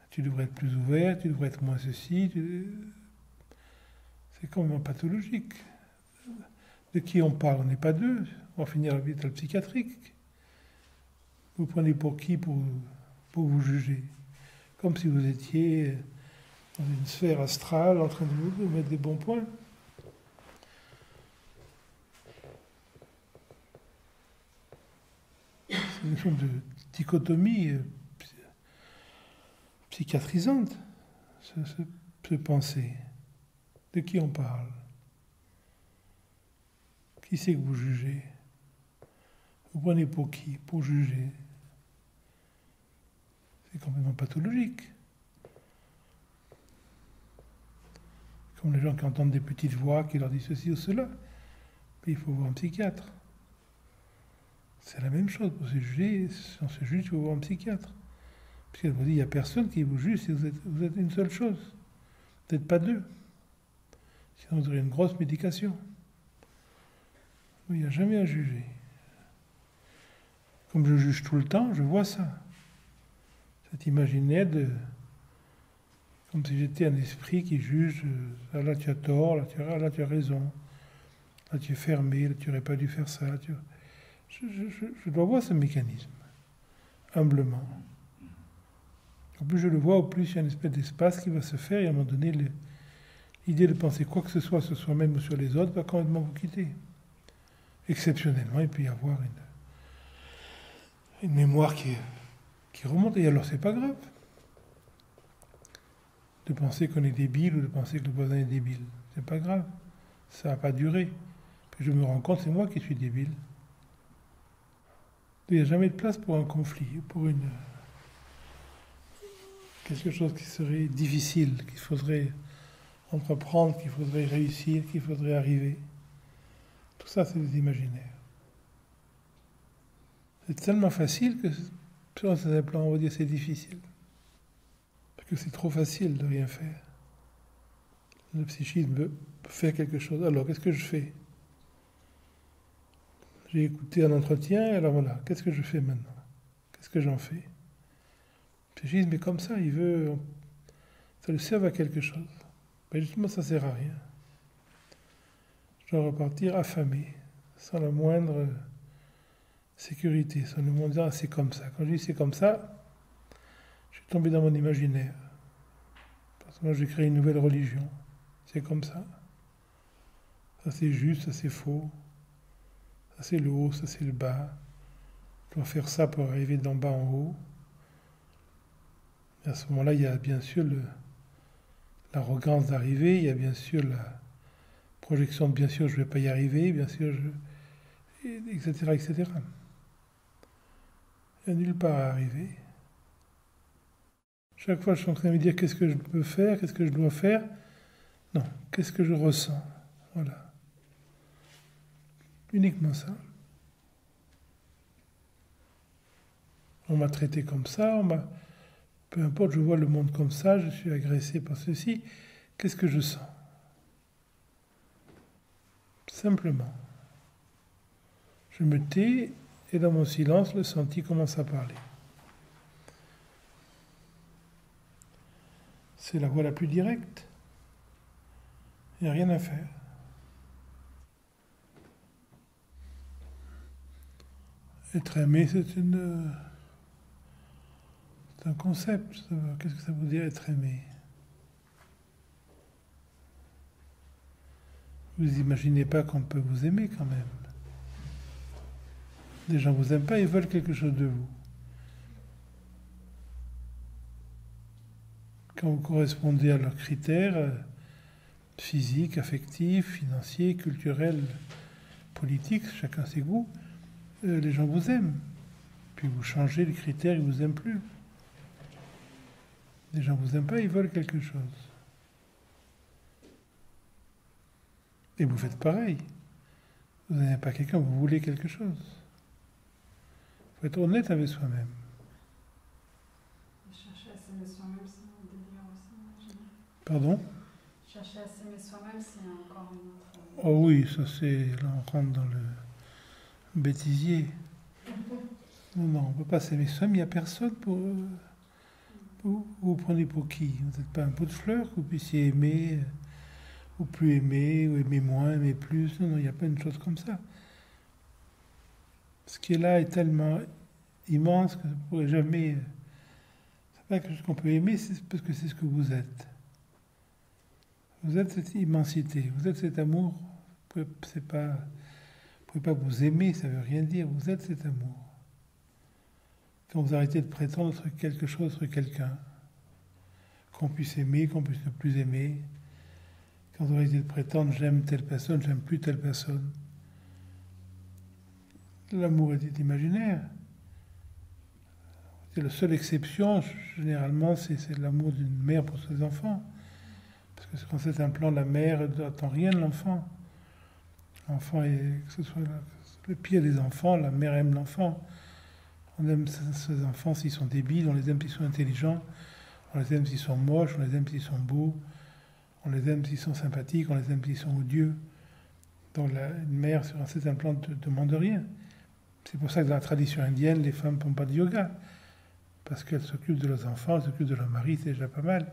tu devrais être plus ouvert, tu devrais être moins ceci. C'est quand même pathologique. De qui on parle? On n'est pas deux. On va finir à l'hôpital psychiatrique. Vous prenez pour qui pour vous juger? Comme si vous étiez dans une sphère astrale en train de vous mettre des bons points. C'est une sorte de dichotomie psychiatrisante. ce penser. De qui on parle? Qui c'est que vous jugez? Vous prenez pour qui? Pour juger? C'est complètement pathologique. Comme les gens qui entendent des petites voix qui leur disent ceci ou cela. Mais il faut voir un psychiatre. C'est la même chose. Pour se juger, si on se juge, il faut voir un psychiatre. Parce qu'elle vous dit, il n'y a personne qui vous juge si vous êtes une seule chose. Vous n'êtes pas deux. Sinon, vous aurez une grosse médication. Il n'y a jamais à juger. Comme je juge tout le temps, je vois ça. Cet imaginaire comme si j'étais un esprit qui juge, ah là tu as tort, là tu as raison, là tu es fermé, là tu n'aurais pas dû faire ça. Je dois voir ce mécanisme, humblement. Au plus je le vois, au plus il y a une espèce d'espace qui va se faire, et à un moment donné, l'idée de penser quoi que ce soit sur soi-même ou sur les autres va complètement vous quitter. Exceptionnellement, il peut y avoir une mémoire qui remonte, et alors c'est pas grave de penser qu'on est débile ou de penser que le voisin est débile. C'est pas grave, ça n'a pas duré. Puis je me rends compte, c'est moi qui suis débile. Il n'y a jamais de place pour un conflit, pour quelque chose qui serait difficile, qu'il faudrait entreprendre, qu'il faudrait réussir, qu'il faudrait arriver. Tout ça, c'est des imaginaires. C'est tellement facile que, sur un certain plan, on va dire c'est difficile. Parce que c'est trop facile de rien faire. Le psychisme veut faire quelque chose. Alors, qu'est-ce que je fais? J'ai écouté un entretien, alors voilà, qu'est-ce que je fais maintenant? Qu'est-ce que j'en fais? Le psychisme est comme ça, il veut... Ça le serve à quelque chose. Mais justement, ça ne sert à rien. Je dois repartir affamé, sans la moindre sécurité, sans le moindre dire, ah, c'est comme ça. Quand je dis c'est comme ça, je suis tombé dans mon imaginaire. Parce que moi, j'ai créé une nouvelle religion. C'est comme ça. Ça, c'est juste, ça, c'est faux. Ça, c'est le haut, ça, c'est le bas. Je dois faire ça pour arriver d'en bas en haut. Et à ce moment-là, il y a bien sûr l'arrogance d'arriver, il y a bien sûr la projection de bien sûr je ne vais pas y arriver, bien sûr, etc., etc. Il n'y a nulle part à arriver. Chaque fois, je suis en train de me dire qu'est-ce que je peux faire, qu'est-ce que je dois faire. Non, qu'est-ce que je ressens. Voilà. Uniquement ça. On m'a traité comme ça, peu importe, je vois le monde comme ça, je suis agressé par ceci. Qu'est-ce que je sens? Simplement. Je me tais et dans mon silence, le senti commence à parler. C'est la voie la plus directe. Il n'y a rien à faire. Être aimé, c'est un concept. Qu'est-ce que ça veut dire être aimé? Vous imaginez pas qu'on peut vous aimer quand même. Les gens vous aiment pas, ils veulent quelque chose de vous. Quand vous correspondez à leurs critères physiques, affectifs, financiers, culturels, politiques, chacun ses goûts, les gens vous aiment. Puis vous changez les critères, ils vous aiment plus. Les gens vous aiment pas, ils veulent quelque chose. Et vous faites pareil. Vous n'aimez pas quelqu'un, vous voulez quelque chose. Il faut être honnête avec soi-même. Chercher à s'aimer soi-même, c'est un délire aussi, j'imagine. Pardon? Chercher à s'aimer soi-même, c'est encore une autre... Oh oui, ça c'est... Là on rentre dans le bêtisier. Non, on ne peut pas s'aimer soi-même, il n'y a personne pour... Vous prenez pour qui? Vous n'êtes pas un pot de fleurs que vous puissiez aimer, ou plus aimer, ou aimer moins, aimer plus. Non, il n'y a pas une chose comme ça. Ce qui est là est tellement immense que vous ne pourrez jamais... C'est pas quelque chose qu'on peut aimer, c'est parce que c'est ce que vous êtes. Vous êtes cette immensité, vous êtes cet amour. Vous ne pouvez pas vous aimer, ça ne veut rien dire. Vous êtes cet amour. Quand vous arrêtez de prétendre être quelque chose, être quelqu'un, qu'on puisse aimer, qu'on puisse ne plus aimer. Quand on a l'idée de prétendre j'aime telle personne, j'aime plus telle personne. L'amour est imaginaire. C'est la seule exception, généralement, c'est l'amour d'une mère pour ses enfants. Parce que quand c'est un plan, la mère n'attend rien de l'enfant. L'enfant, que ce soit le pire des enfants, la mère aime l'enfant. On aime ses enfants s'ils sont débiles, on les aime s'ils sont intelligents, on les aime s'ils sont moches, on les aime s'ils sont beaux, on les aime s'ils sont sympathiques, on les aime s'ils sont odieux. Donc une mère, sur un certain plan, ne demande rien. C'est pour ça que dans la tradition indienne, les femmes ne font pas de yoga. Parce qu'elles s'occupent de leurs enfants, elles s'occupent de leur mari, c'est déjà pas mal.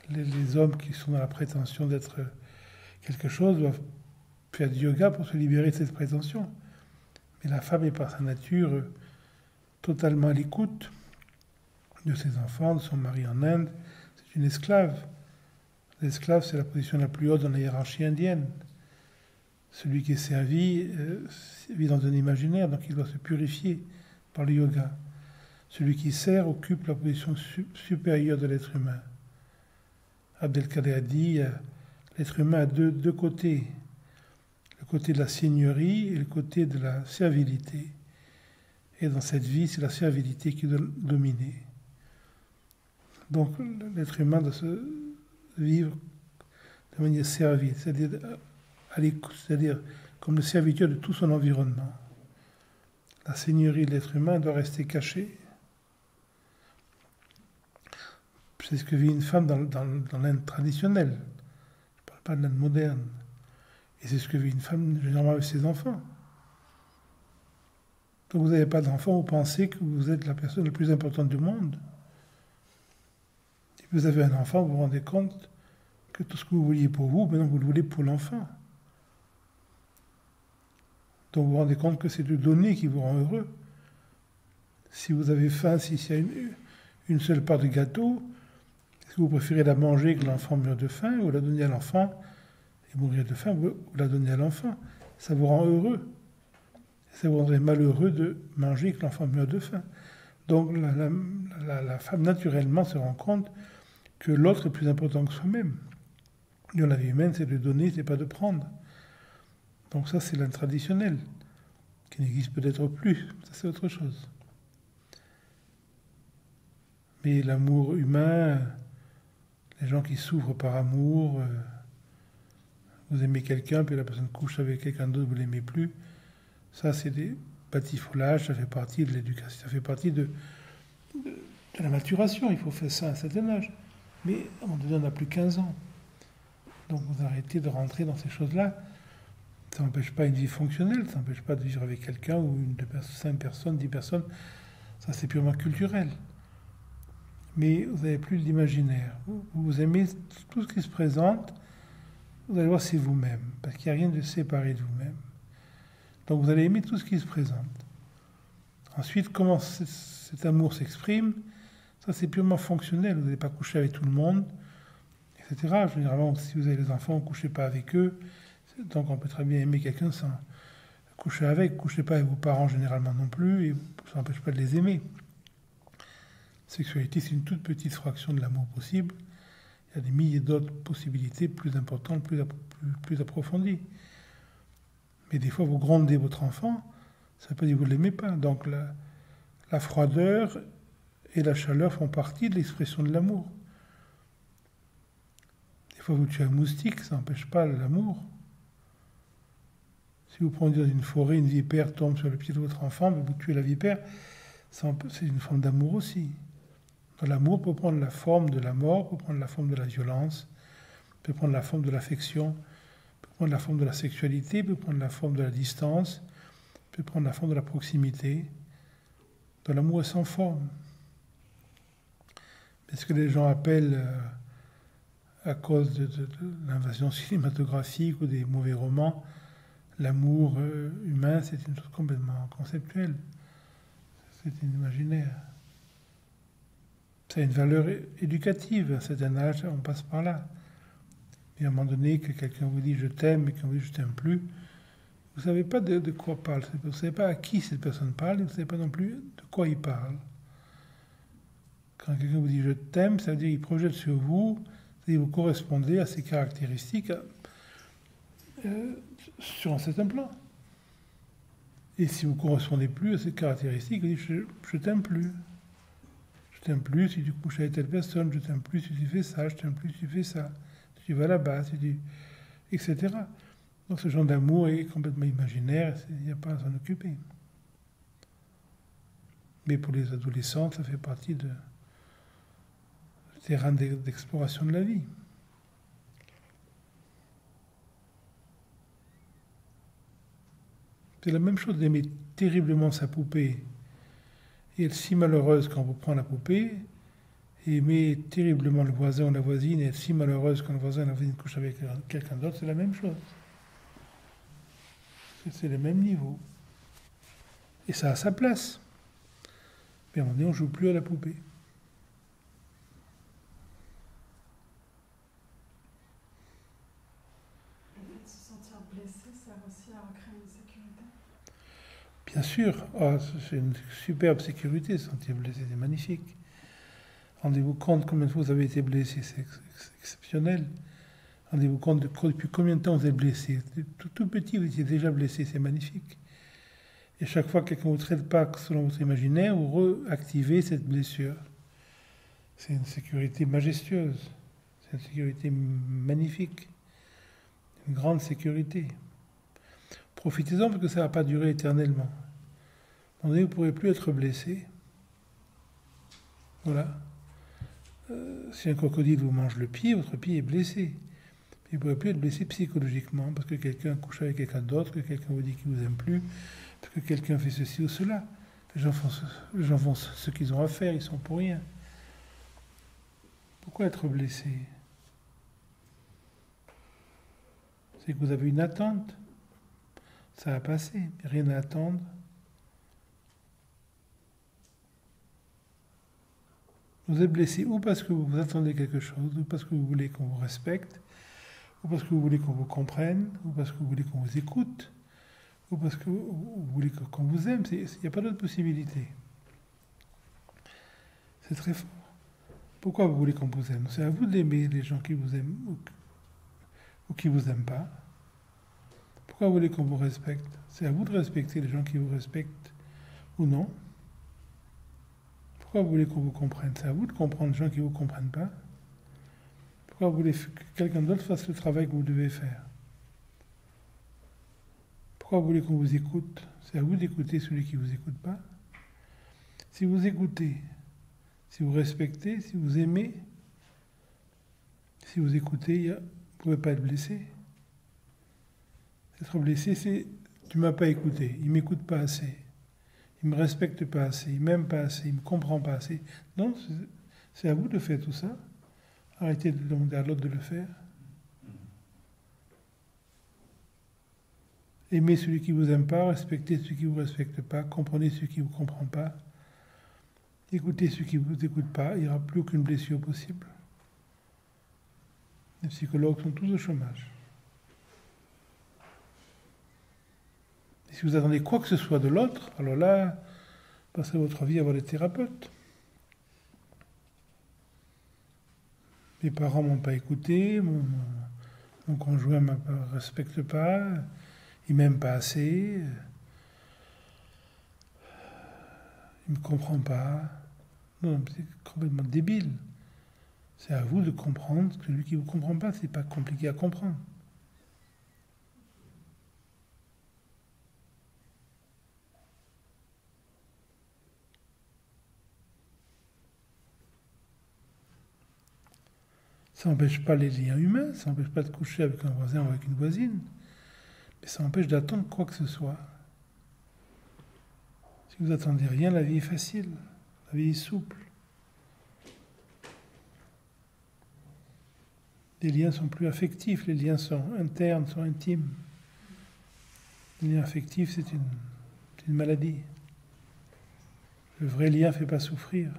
Les hommes qui sont dans la prétention d'être quelque chose doivent faire du yoga pour se libérer de cette prétention. Mais la femme est par sa nature totalement à l'écoute de ses enfants, de son mari en Inde. C'est une esclave. L'esclave, c'est la position la plus haute dans la hiérarchie indienne. Celui qui est servi vit dans un imaginaire, donc il doit se purifier par le yoga. Celui qui sert occupe la position supérieure de l'être humain. Abdelkader a dit, l'être humain a deux côtés. Le côté de la seigneurie et le côté de la servilité. Et dans cette vie, c'est la servilité qui doit dominer. Donc l'être humain doit se vivre de manière servile, c'est-à-dire comme le serviteur de tout son environnement. La seigneurie de l'être humain doit rester cachée. C'est ce que vit une femme dans l'Inde traditionnelle. Je ne parle pas de l'Inde moderne. Et c'est ce que vit une femme généralement avec ses enfants. Quand vous n'avez pas d'enfants, vous pensez que vous êtes la personne la plus importante du monde. Si vous avez un enfant, vous vous rendez compte que tout ce que vous vouliez pour vous, maintenant vous le voulez pour l'enfant. Donc vous vous rendez compte que c'est le donner qui vous rend heureux. Si vous avez faim, s'il y a une seule part de gâteau, est-ce que vous préférez la manger que l'enfant meure de faim, ou la donner à l'enfant et mourir de faim, ou la donner à l'enfant? Ça vous rend heureux. Ça vous rendrait malheureux de manger que l'enfant meure de faim. Donc la femme naturellement se rend compte que l'autre est plus important que soi-même. Dans la vie humaine, c'est de donner, c'est pas de prendre. Donc ça, c'est l'Inde traditionnelle, qui n'existe peut-être plus. Ça, c'est autre chose. Mais l'amour humain, les gens qui souffrent par amour, vous aimez quelqu'un, puis la personne couche avec quelqu'un d'autre, vous ne l'aimez plus, ça, c'est des batifoulages, ça fait partie de l'éducation, ça fait partie de la maturation. Il faut faire ça à un certain âge. Mais on n'a plus 15 ans. Donc vous arrêtez de rentrer dans ces choses-là. Ça n'empêche pas une vie fonctionnelle, ça n'empêche pas de vivre avec quelqu'un ou 5 personnes, 10 personnes. Ça, c'est purement culturel. Mais vous n'avez plus d'imaginaire. Vous aimez tout ce qui se présente, vous allez voir, c'est vous-même. Parce qu'il n'y a rien de séparé de vous-même. Donc vous allez aimer tout ce qui se présente. Ensuite, comment cet amour s'exprime, ça c'est purement fonctionnel. Vous n'allez pas coucher avec tout le monde, etc. Généralement, si vous avez des enfants, ne couchez pas avec eux. Donc on peut très bien aimer quelqu'un sans coucher avec. Couchez pas avec vos parents généralement non plus, et ça n'empêche pas de les aimer. La sexualité, c'est une toute petite fraction de l'amour possible. Il y a des milliers d'autres possibilités plus importantes, plus approfondies. Mais des fois, vous grondez votre enfant, ça ne veut pas dire que vous ne l'aimez pas. Donc la froideur et la chaleur font partie de l'expression de l'amour. Des fois, vous tuez un moustique, ça n'empêche pas l'amour. Si vous prenez dans une forêt, une vipère tombe sur le pied de votre enfant, mais vous tuez la vipère, c'est une forme d'amour aussi. Donc, l'amour peut prendre la forme de la mort, peut prendre la forme de la violence, peut prendre la forme de l'affection, peut prendre la forme de la sexualité, peut prendre la forme de la distance, peut prendre la forme de la proximité. Donc l'amour est sans forme. Mais ce que les gens appellent, à cause de l'invasion cinématographique ou des mauvais romans, l'amour humain, c'est une chose complètement conceptuelle. C'est imaginaire. Ça a une valeur éducative. À un certain âge, on passe par là. Et à un moment donné, que quelqu'un vous dit « je t'aime » et qu'on vous dit « je t'aime plus », vous ne savez pas de quoi parle. Vous ne savez pas à qui cette personne parle et vous ne savez pas non plus de quoi il parle. Quand Quand quelqu'un vous dit je t'aime, ça veut dire qu'il projette sur vous, et vous correspondez à ses caractéristiques sur un certain plan. Et si vous ne correspondez plus à ces caractéristiques, vous dites je t'aime plus. Je t'aime plus si tu couches avec telle personne, je t'aime plus si tu fais ça, je t'aime plus si tu fais ça. Si tu vas là-bas, etc. Donc ce genre d'amour est complètement imaginaire, il n'y a pas à s'en occuper. Mais pour les adolescents, ça fait partie du terrain d'exploration de la vie. C'est la même chose d'aimer terriblement sa poupée et être si malheureuse quand on vous prend la poupée, et aimer terriblement le voisin ou la voisine et être si malheureuse quand le voisin ou la voisine couche avec quelqu'un d'autre, c'est la même chose. C'est le même niveau. Et ça a sa place. Mais à un moment donné, on ne joue plus à la poupée. Le fait de se sentir blessé sert aussi à recréer une sécurité. Bien sûr, oh, c'est une superbe sécurité, se sentir blessé, c'est magnifique. Rendez-vous compte combien de fois vous avez été blessé, c'est exceptionnel. Rendez-vous compte depuis combien de temps vous êtes blessé. Tout petit, vous étiez déjà blessé, c'est magnifique. Et chaque fois que quelqu'un ne vous traite pas selon votre imaginaire, vous réactivez cette blessure. C'est une sécurité majestueuse. C'est une sécurité magnifique. Une grande sécurité. Profitez-en parce que ça ne va pas durer éternellement. À un moment donné, vous ne pourrez plus être blessé. Voilà. Si un crocodile vous mange le pied, votre pied est blessé. Il ne pourrait plus être blessé psychologiquement parce que quelqu'un couche avec quelqu'un d'autre, que quelqu'un vous dit qu'il ne vous aime plus, parce que quelqu'un fait ceci ou cela. Les gens font ce qu'ils ont à faire, ils sont pour rien. Pourquoi être blessé? C'est que vous avez une attente. Ça va passer, rien à attendre. Vous êtes blessé ou parce que vous attendez quelque chose, ou parce que vous voulez qu'on vous respecte, ou parce que vous voulez qu'on vous comprenne, ou parce que vous voulez qu'on vous écoute, ou parce que vous voulez qu'on vous aime. Il n'y a pas d'autre possibilité. C'est très fort. Pourquoi vous voulez qu'on vous aime? C'est à vous d'aimer les gens qui vous aiment ou qui ne vous aiment pas. Pourquoi vous voulez qu'on vous respecte? C'est à vous de respecter les gens qui vous respectent ou non. Pourquoi vous voulez qu'on vous comprenne? C'est à vous de comprendre les gens qui ne vous comprennent pas. Pourquoi vous voulez que quelqu'un d'autre fasse le travail que vous devez faire? Pourquoi vous voulez qu'on vous écoute? C'est à vous d'écouter celui qui ne vous écoute pas. Si vous écoutez, si vous respectez, si vous aimez, si vous écoutez, vous ne pouvez pas être blessé. Être blessé, c'est « tu ne m'as pas écouté, il ne m'écoute pas assez, il ne me respecte pas assez, il ne m'aime pas assez, il ne me comprend pas assez ». Non, c'est à vous de faire tout ça. Arrêtez de demander à l'autre de le faire. Aimez celui qui ne vous aime pas, respectez celui qui ne vous respecte pas, comprenez celui qui ne vous comprend pas, écoutez celui qui ne vous écoute pas, il n'y aura plus aucune blessure possible. Les psychologues sont tous au chômage. Et si vous attendez quoi que ce soit de l'autre, alors là, passez votre vie à voir des thérapeutes. Mes parents ne m'ont pas écouté, mon conjoint ne me respecte pas, il ne m'aime pas assez, il ne me comprend pas. Non, c'est complètement débile. C'est à vous de comprendre que celui qui ne vous comprend pas, ce n'est pas compliqué à comprendre. Ça n'empêche pas les liens humains, ça n'empêche pas de coucher avec un voisin ou avec une voisine, mais ça empêche d'attendre quoi que ce soit. Si vous attendez rien, la vie est facile, la vie est souple. Les liens sont plus affectifs, les liens sont internes, sont intimes. Les liens affectifs, c'est une maladie. Le vrai lien ne fait pas souffrir.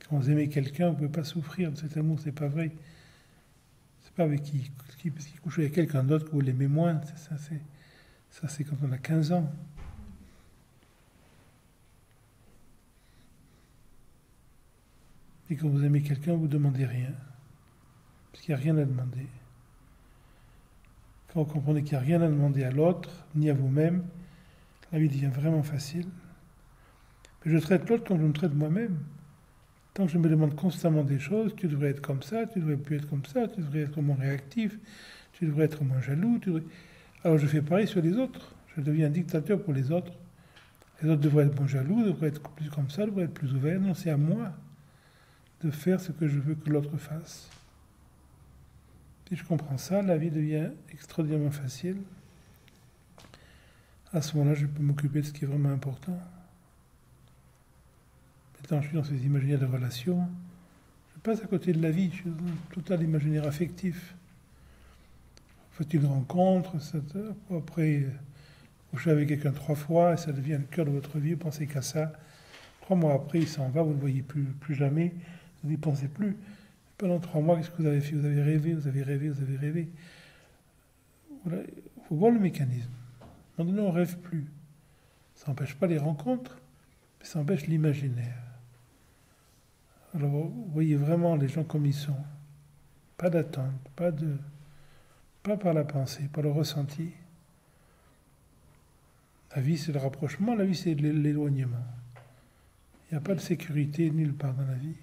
Quand vous aimez quelqu'un, vous ne pouvez pas souffrir de cet amour, c'est pas vrai. C'est pas avec qui couche avec quelqu'un d'autre que vous l'aimez moins. Ça, c'est quand on a 15 ans. Et quand vous aimez quelqu'un, vous ne demandez rien. Parce qu'il n'y a rien à demander. Quand vous comprenez qu'il n'y a rien à demander à l'autre, ni à vous-même, la vie devient vraiment facile. Mais je traite l'autre comme je me traite moi-même. Tant que je me demande constamment des choses, tu devrais être comme ça, tu devrais plus être comme ça, tu devrais être moins réactif, tu devrais être moins jaloux. Alors je fais pareil sur les autres. Je deviens un dictateur pour les autres. Les autres devraient être moins jaloux, devraient être plus comme ça, devraient être plus ouverts. Non, c'est à moi de faire ce que je veux que l'autre fasse. Si je comprends ça, la vie devient extraordinairement facile. À ce moment-là, je peux m'occuper de ce qui est vraiment important. Maintenant, je suis dans ces imaginaires de relations. Je passe à côté de la vie, je suis dans un total imaginaire affectif. Vous faites une rencontre, après, vous couchez avec quelqu'un 3 fois, et ça devient le cœur de votre vie, vous pensez qu'à ça. 3 mois après, il s'en va, vous ne le voyez plus jamais, vous n'y pensez plus. Pendant 3 mois, qu'est-ce que vous avez fait? Vous avez rêvé, vous avez rêvé, vous avez rêvé. Voilà. Il faut voir le mécanisme. À un moment donné, on ne rêve plus. Ça n'empêche pas les rencontres, mais ça empêche l'imaginaire. Alors, vous voyez vraiment les gens comme ils sont. Pas d'attente, pas par la pensée, par le ressenti. La vie, c'est le rapprochement, la vie, c'est l'éloignement. Il n'y a pas de sécurité nulle part dans la vie.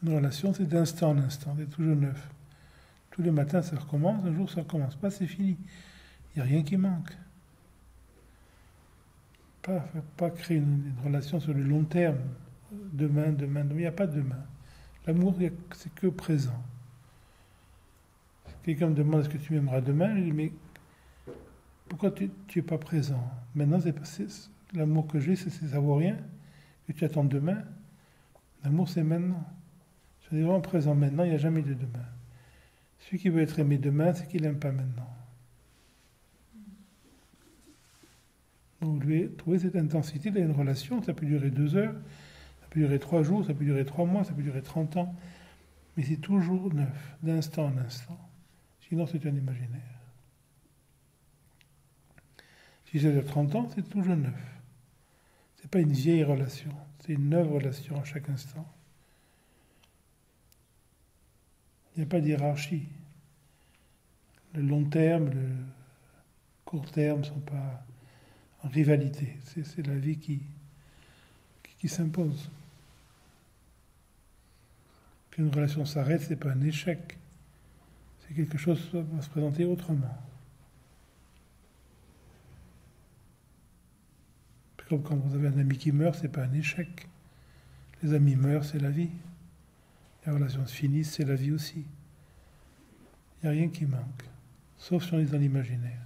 Une relation, c'est d'instant en instant, c'est toujours neuf. Tous les matins, ça recommence, un jour, ça recommence pas, c'est fini. Il n'y a rien qui manque. Pas créer une relation sur le long terme. Demain, il n'y a pas de demain. L'amour, c'est que présent. Quelqu'un me demande est-ce que tu m'aimeras demain, je dis mais pourquoi tu n'es pas présent? Maintenant, l'amour que j'ai, ça vaut rien. Que tu attends demain. L'amour, c'est maintenant. Si on est vraiment présent maintenant, il n'y a jamais de demain. Celui qui veut être aimé demain, c'est qu'il n'aime pas maintenant. Donc, vous devez trouver cette intensité dans une relation. Ça peut durer 2 heures, ça peut durer 3 jours, ça peut durer 3 mois, ça peut durer 30 ans. Mais c'est toujours neuf, d'instant en instant. Sinon, c'est un imaginaire. Si ça dure 30 ans, c'est toujours neuf. Ce n'est pas une vieille relation, c'est une neuve relation à chaque instant. Il n'y a pas de hiérarchie. Le long terme, le court terme ne sont pas en rivalité. C'est la vie qui s'impose. Qu'une relation s'arrête, ce n'est pas un échec. C'est quelque chose qui va se présenter autrement. Comme quand vous avez un ami qui meurt, ce n'est pas un échec. Les amis meurent, c'est la vie. Les relations se finissent, c'est la vie aussi. Il n'y a rien qui manque, sauf si on est dans l'imaginaire.